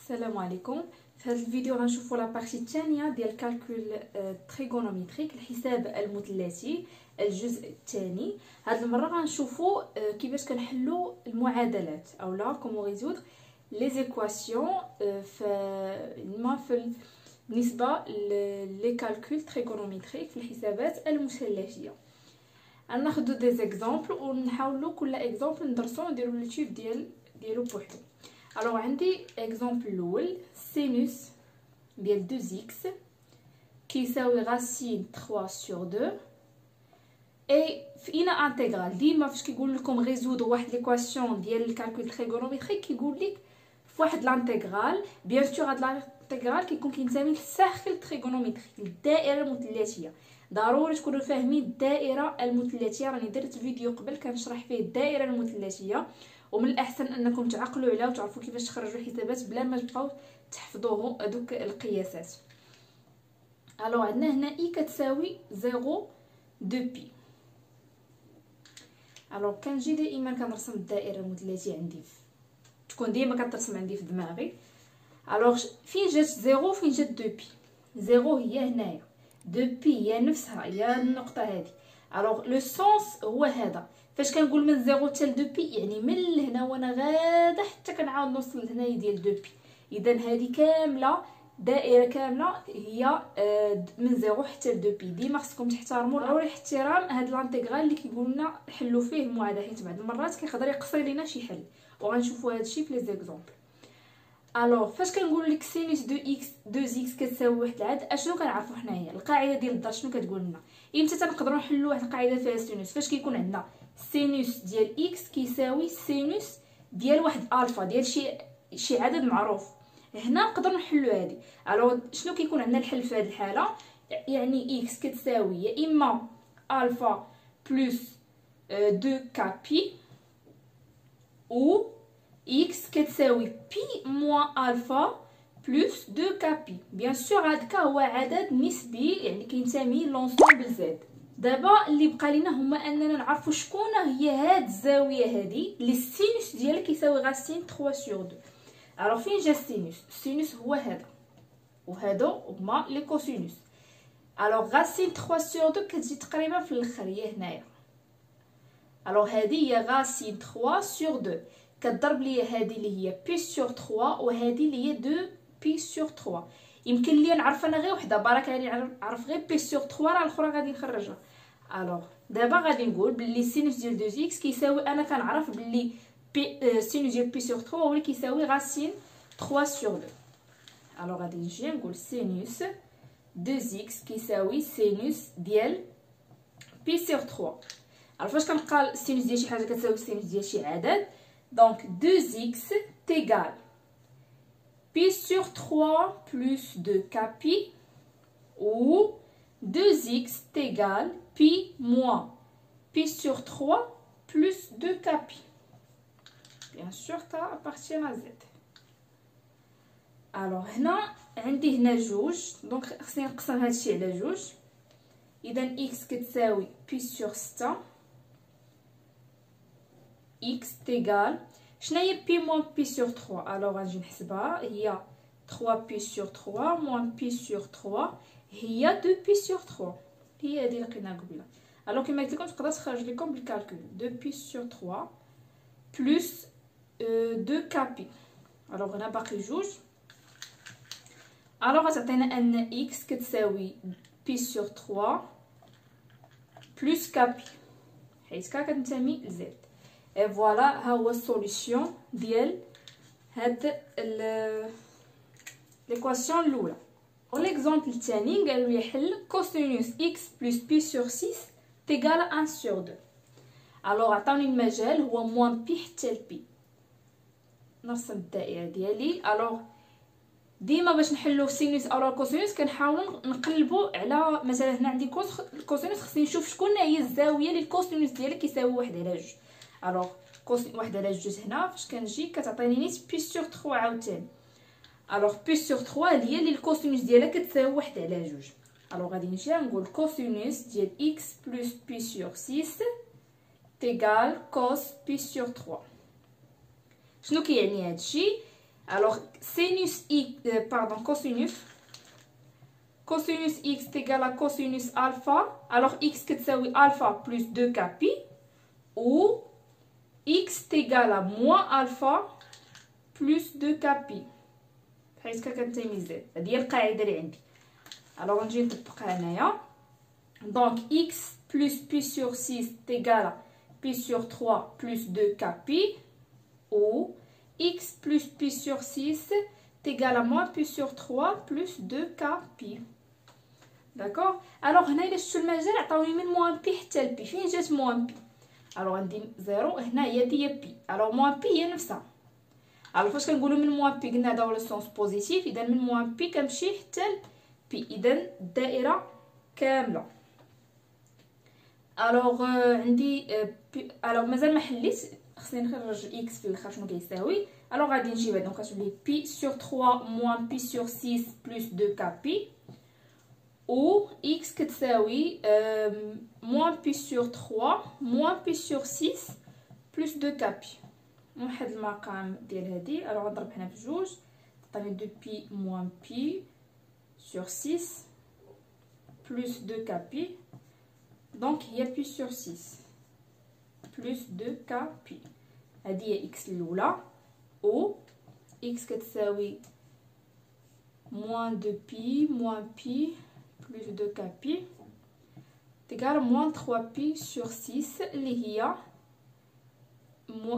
السلام عليكم. في هذا الفيديو غنشوفوا لا بارتي الثانيه ديال الكالكول تريغونوميتريك، الحساب المثلثي، الجزء الثاني. هذه المره غنشوفوا كيفاش كنحلوا المعادلات اولا كومون ريزودر لي زيكواسيون بالنسبه لي كالكول تريغونوميتريك في الحسابات المثلثيه. غناخذوا دي زيكزامبل ونحاولوا كل اكزامبل ندرسوه ونديروا ليتيود ديالو بوحدو. Alors عندي exemple الاول سينوس ديال 2x كيساوي راسين 3 sur 2 اي فينا انتغرال. ديما فاش كيقول لكم ريزودر واحد ليكواسيون ديال الكالكول تريغونوميتريك كيقول لك في واحد لانتغرال. بيان سور هاد لانتغرال كيكون كينتمي للسيركل تريغونوميتريك، الدائره المثلثيه. ضروري تكونوا فاهمين الدائره المثلثيه. راني درت فيديو قبل كنشرح فيه الدائره المثلثيه، ومن الاحسن انكم تعقلوا عليها وتعرفوا كيفاش تخرجوا الحسابات بلا ما تبقاو تحفظوه هذوك القياسات. الو عندنا هنا اي كتساوي 0 2 بي. الو كنجي دائما كنرسم الدائره المثلثيه عندي تكون ديما كترسم عندي في دماغي. الو فين جات 0 فين جات 2 بي؟ 0 هي هنايا، 2 بي هي نفسها هي النقطه هذه. الو لو سونس هو هذا. فاش كنقول من 0 حتى ل 2 بي يعني من هنا وانا غاده حتى كنعاود نوصل لهنايا ديال 2 بي. اذا هذه كامله دائره كامله هي من 0 حتى ل 2 بي. ديما خصكم تحترموا ضروري احترام هاد لانتيغرال اللي كيقول لنا حلوا فيه المعادله، حيت بعض المرات كيقدر يقصر لينا شي حل، وغنشوفوا هادشي في لي زيكزامبل. الوغ فاش كنقول لك سينوس 2x كتساوي واحد العدد، اشنو كنعرفوا حنايا؟ القاعده ديال الضرب شنو كتقول لنا؟ امتى تنقدروا نحلوا واحد القاعده فيها سينوس؟ فاش كيكون عندنا سينوس ديال اكس كيساوي سينوس ديال واحد الفا ديال شي عدد معروف. هنا نقدروا نحلوا هذه. الوغ شنو كيكون عندنا الحل في هذه الحاله؟ يعني اكس كتساوي يا اما الفا بلس 2 كا بي، او x كتساوي بي موان الفا بلس 2 كا بي. بيان سور هذا كا هو عدد نسبي يعني كينتمي لونسومبل زد. دابا اللي بقى لينا هما اننا نعرفوا شكون هي هاد الزاويه هذه اللي السينوس ديالها كيساوي غاسين 3 sur 2. الوغ فين جا السينوس؟ السينوس هو هذا، وهادو هما لي كوسينوس. الوغ غاسين 3 sur 2 كتجي تقريبا في الاخر هي هنايا. الوغ هذه هي غاسين 3 sur 2 كتضرب ليا هذه اللي هي بي سور 3 وهذه اللي هي 2 بي سور 3. يمكن ليا نعرف انا غير وحده، برك راني نعرف غير بي سور 3، راه الاخرى غادي نخرجها. الوغ دابا غادي نقول باللي سينوس ديال 2 اكس كيساوي، انا كنعرف باللي سينوس ديال بي سور 3 هو اللي كيساوي غاسين 3 سور 2. الوغ غادي نجي نقول سينوس 2 اكس كيساوي سينوس ديال بي سور 3. الوغ فاش كنلقى السينوس ديال شي حاجه كتساوي السينوس ديال شي عدد، donc 2x égale pi sur 3 plus 2k pi, ou 2x égale pi moins pi sur 3 plus 2k pi. Bien sûr, k appartient à z. Alors, هنا عندي هنا جوج، دونك خصني نقسم هادشي على جوج. إذا x كتساوي pi sur 6 x égale شناهي بي موان بي سور 3. الوغ غنجي نحسبها، هي 3 بي سور 3 موان بي سور 3 هي 2 بي سور 3، هي هادي اللي لقيناها قبيله. الوغ كما قلت لكم تقدر تخرج لكم بالكالكول 2 بي سور 3 بلس 2 كا بي. الوغ هنا باقي جوج. الوغ غتعطينا ان اكس كتساوي بي سور 3 بلس كا بي، حيت كا كتنتمي لزد. اي فوالا ها هو السوليسيون ديال هاد ليكواسيون الاولى. وليكزامبل الثاني قالوا لي حل كوسينوس اكس بلس بي سور 6 تيغال 1 sur 2. الوغ عطاوني المجال هو موان بي حتى لبي. نرسم الدائره ديالي. الوغ ديما باش نحلو سينوس او كوسينوس كنحاولوا نقلبوا على، مثلا هنا عندي كوسينوس خصني نشوف شكون هي الزاويه اللي الكوسينوس ديالها كيساوي 1 على 2. الوغ كوسين 1 على 2 هنا فاش كنجي كتعطيني نيت بي سور 3 عاوتاني. الوغ بي سور 3 هي اللي الكوسينوس ديالها كتساوي 1 على 2. الوغ غادي نمشي نقول كوسينوس ديال اكس بلس بي سور 6 تيغال كوس بي سور 3. شنو كيعني هادشي؟ alors sinus x cosinus x est égal à cosinus alpha. Alors x كتساوي alpha plus 2k pi ou x est égal à moins alpha plus 2k pi. بحيث كنتمي زد. هذه هي القاعده اللي عندي. alors نجي نطبقها هنايا. donc x plus pi sur 6 est égal à pi sur 3 plus 2k pi ou x plus pi sur 6 est égal à moins pi sur 3 plus 2k pi. d'accord. alors هنا الا شفتوا المجال عطاوني من موان بي حتى لبي. فين جات موان بي؟ alors غندير 0. هنا هي بي. alors موان بي هي نفسها. alors فاش كنقولوا من موان بي قلنا هذا هو لو سونس بوزيتيف. اذا من موان بي كنمشي حتى لبي. اذا الدائره كامله. alors عندي alors مازال ما حليت. خصني نخرج اكس في الاخر شنو كيساوي. alors غادي نجيب هذا. دونك غتولي بي سور 3 موان بي سور 6 بلس 2 كا بي ou x كتساوي moins pi sur 3 moins pi sur 6 plus 2 k pi. نوحد المقام ديال هادي. alors نضرب هنا في جوج تعطيني 2 pi moins pi sur 6 plus 2 k pi. donc هي pi sur 6 plus 2 k pi. هادي هي x الاولى ou x كتساوي moins 2 pi moins pi plus 2 k pi égale moins 3 pi sur 6 اللي هي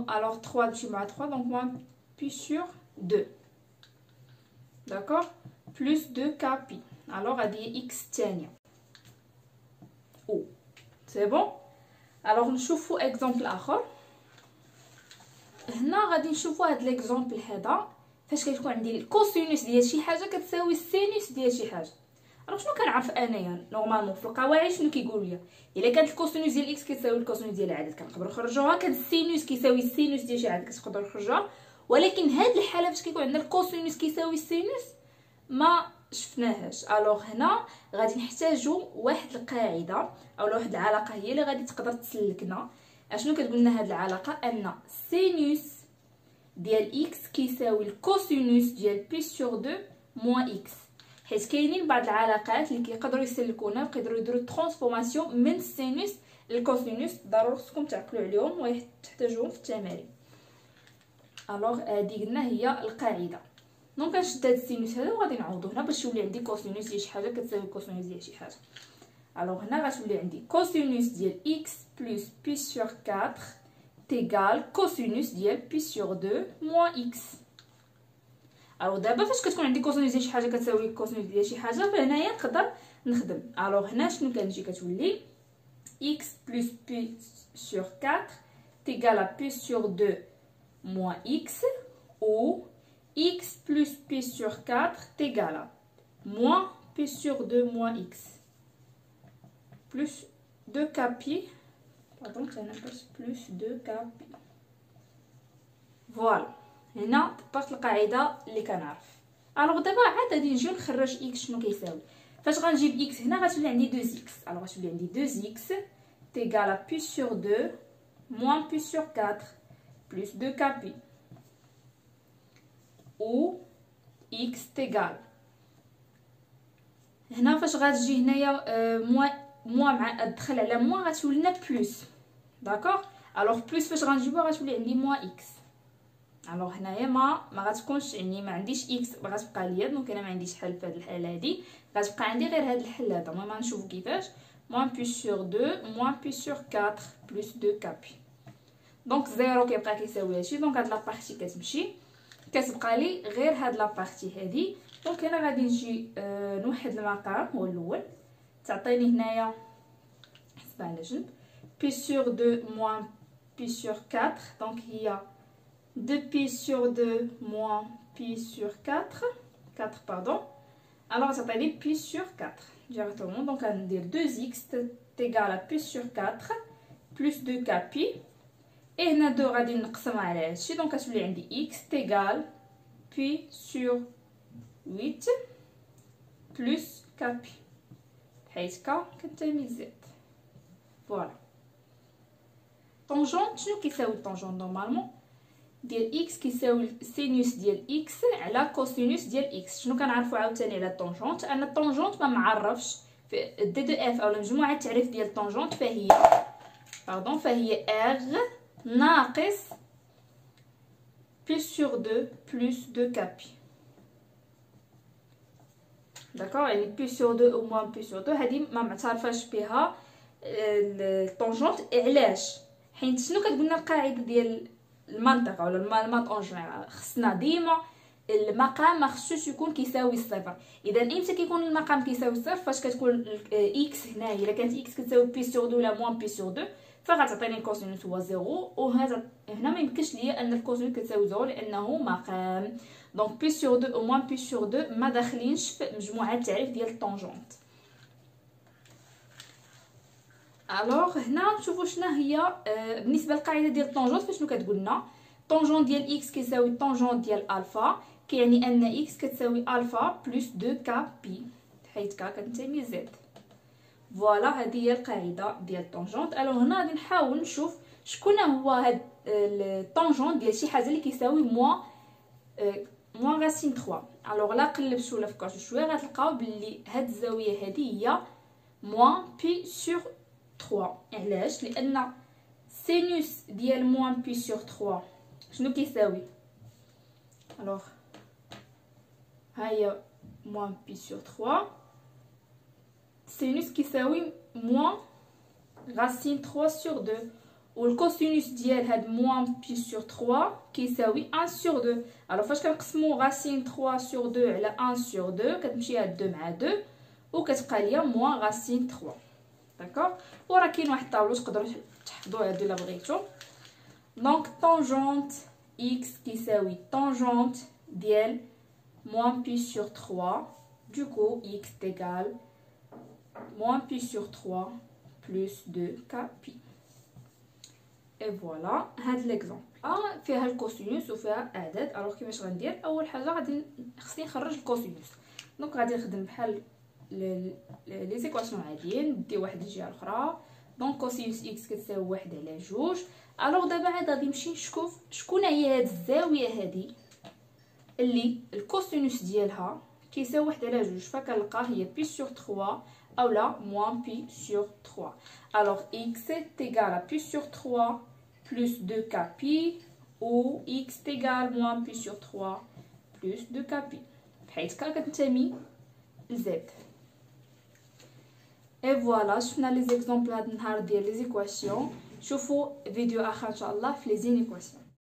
alors 3 نمشي مع 3 donc moins pi sur 2. d'accord. plus 2 k pi. alors هذه هي x الثانيه او سي بون. alors نشوفوا اكزامبل اخر. هنا غادي نشوفوا هذا الاكزامبل هذا فاش كيكون عندي الكوسينوس ديال شي حاجه كتساوي السينوس ديال شي حاجه. راه شنو كنعرف انايا نورمالمون في القواعد شنو كيقولوا لي؟ الا كانت الكوسينوس ديال اكس كيساوي الكوسينوس ديال العدد كنقدروا نخرجوها. كان السينوس كيساوي السينوس ديال شي عدد كتقدروا نخرجوها. ولكن هاد الحاله فاش كيكون عندنا الكوسينوس كيساوي السينوس ما شفناهاش. الوغ هنا غادي نحتاجوا واحد القاعده او واحد العلاقه هي اللي غادي تقدر تسلكنا. اشنو كتقول لنا هاد العلاقه؟ ان سينوس ديال اكس كيساوي الكوسينوس ديال بي سور 2 موان اكس. حيت كاينين بعض العلاقات اللي كيقدروا يسلكونا ويقدروا يديروا ترانسفورماسيون من السينوس للكوسينوس. ضروري خصكم تعقلوا عليهم وتحتاجوهم في التمارين. الوغ هادي قلنا هي القاعده. دونك كنشد هاد السينوس هذا وغادي نعوضو هنا باش يولي عندي كوسينوس ديال شي حاجه كتساوي كوسينوس ديال شي حاجه. الوغ هنا غتولي عندي كوسينوس ديال اكس بلس بي سور 4 تيغال كوسينوس ديال بي سور 2 موان اكس. الوغ دابا فاش كتكون عندي كوسينوس ديال شي حاجه كتساوي كوسينوس ديال شي حاجه فهنايا نقدر نخدم. الوغ هنا شنو كنجي كتولي x plus p sur 4 est égal à p sur 2 moins x ou x plus p sur 4 est égal à moins p sur 2 moins x plus 2k pi pardon plus 2k pi. voilà هنا طبقت القاعده اللي كنعرف. الوغ دابا عاد غادي نجيو نخرج اكس شنو كيساوي. فاش غنجيب اكس هنا غتولي عندي 2 اكس. الوغ غتولي عندي 2 اكس égal à pi sur 2 moins pi sur 4 plus 2k pi ou x égal. هنا فاش غتجي هنايا موا مع دخل على موا غتولي لنا بلس. داكوغ. الوغ بلس فاش غنجيبوها غتولي عندي موا اكس. الوغ هنايا ما غتكونش يعني ما عنديش اكس غتبقى ليا. دونك انا ما عنديش حل في هذه الحاله هذه. غتبقى عندي غير هذا الحل هذا. المهم غنشوفوا كيفاش moins pi sur 2 moins pi sur 4 plus 2k pi. دونك 0 كيبقى كيساوي هادشي. دونك هاد لابارتي كتمشي كتبقى لي غير هاد لابارتي هادي. دونك هنا غادي نجي نوحد المقام هو الاول تعطيني هنايا حسبها على جنب pi sur 2 moins pi sur 4. دونك هي 2 pi sur 2 moins pi sur 4 pardon. alors تعطيني pi sur 4 directement. donc on va dire 2x est égal à pi sur 4 plus 2k pi. et هنا 2 غادي نقسمها على هادشي. دونك كتولي عندي x est égal pi sur 8 plus k pi حيت k كتساوي z. فوالا. طونجون شنو كيساوي الطونجون نورمالمون؟ ديال اكس كيساوي سينوس ديال اكس على كوسينوس ديال اكس. شنو كنعرفوا عاوتاني على الطونجونت؟ ان الطونجونت ما معرفش في دي دو اف او مجموعه التعريف ديال الطونجونت، فهي ار ناقص بي سور 2 بلس 2 كابي. داكوغ، يعني بي سور 2 او موان بي سور 2 هذه ما معترفاش بها الطونجونت. علاش؟ حيت شنو كتقولنا القاعده ديال المنطقه ولا المات اون جينيرال؟ خصنا ديما المقام ما خصوش يكون كيساوي الصفر. اذا امتى كيكون المقام كيساوي الصفر؟ فاش كتكون اكس هنا الا كانت اكس كتساوي بي سور 2 ولا موان بي سور 2 فغتعطيني الكوسينوس هو 0، وهذا هنا ما يمكنش ليا ان الكوسينوس كتساوي 0 لانه مقام. دونك بي سور 2 او موان بي سور 2 ما داخلينش في مجموعه التعريف ديال الطونجونت. الوغ هنا نشوفوا شنو هي بالنسبه للقاعده ديال الطونجونت. فشنو كتقولنا؟ طونجونت ديال اكس كيساوي طونجونت ديال الفا، كيعني ان اكس كتساوي الفا بلس 2 كا بي، حيت كا كتنتمي لزد. فوالا هذه هي القاعده ديال الطونجونت. الوغ هنا غادي نحاول نشوف شكون هو هاد الطونجونت ديال شي حاجه اللي كيساوي موان راسين 3. الوغ لا قلبتوا ولا فكرتوا شويه غتلقاو بلي هاد الزاويه هذه هي موان بي سور 3. علاش؟ لان سينوس ديال موان بي سور 3 شنو كيساوي؟ الوغ ها هي موان بي سور 3، سينوس كيساوي موان راسين 3 سور 2، والكوسينوس ديال هاد موان بي سور 3 كيساوي 1 سور 2. الوغ فاش كنقسمو راسين 3 سور 2 على 1 سور 2 كتمشي هاد 2 مع 2 وكتبقى ليا موان راسين 3. داكوغ، وراه كاين واحد الطابلو تقدروا تحفظوا هادو الا بغيتو. دونك طونجونت اكس كيساوي طونجونت ديال موان بي سور 3، دوكو اكس تيغال موان بي سور 3 بلس 2 كا بي. اي فوالا هاد ليكزامبل فيها الكوسينوس وفيها اعداد. الوغ كيفاش غندير؟ اول حاجه غادي خصني نخرج الكوسينوس. دونك غادي نخدم بحال لي زيكواسيون عاديين، ندي واحد الجهه الاخرى. دونك كوسينوس اكس كتساوي 1 على 2. الوغ دابا عاد غادي نمشي نشوف شكون هي هاد الزاويه هادي اللي الكوسينوس ديالها كيساوي 1 على 2. فكنلقى هي بي سور 3 اولا موان بي سور 3. الوغ اكس تيغال بي سور 3 بلس 2 كا بي، و اكس تيغال موان بي سور 3 بلس 2 كا بي، حيت كا كتنتمي لزد. اي فوالا شفنا لي زيكزامبل هاد النهار ديال لي زيكواسيون. شوفوا فيديو اخر ان شاء الله في لي زينيكواسيون.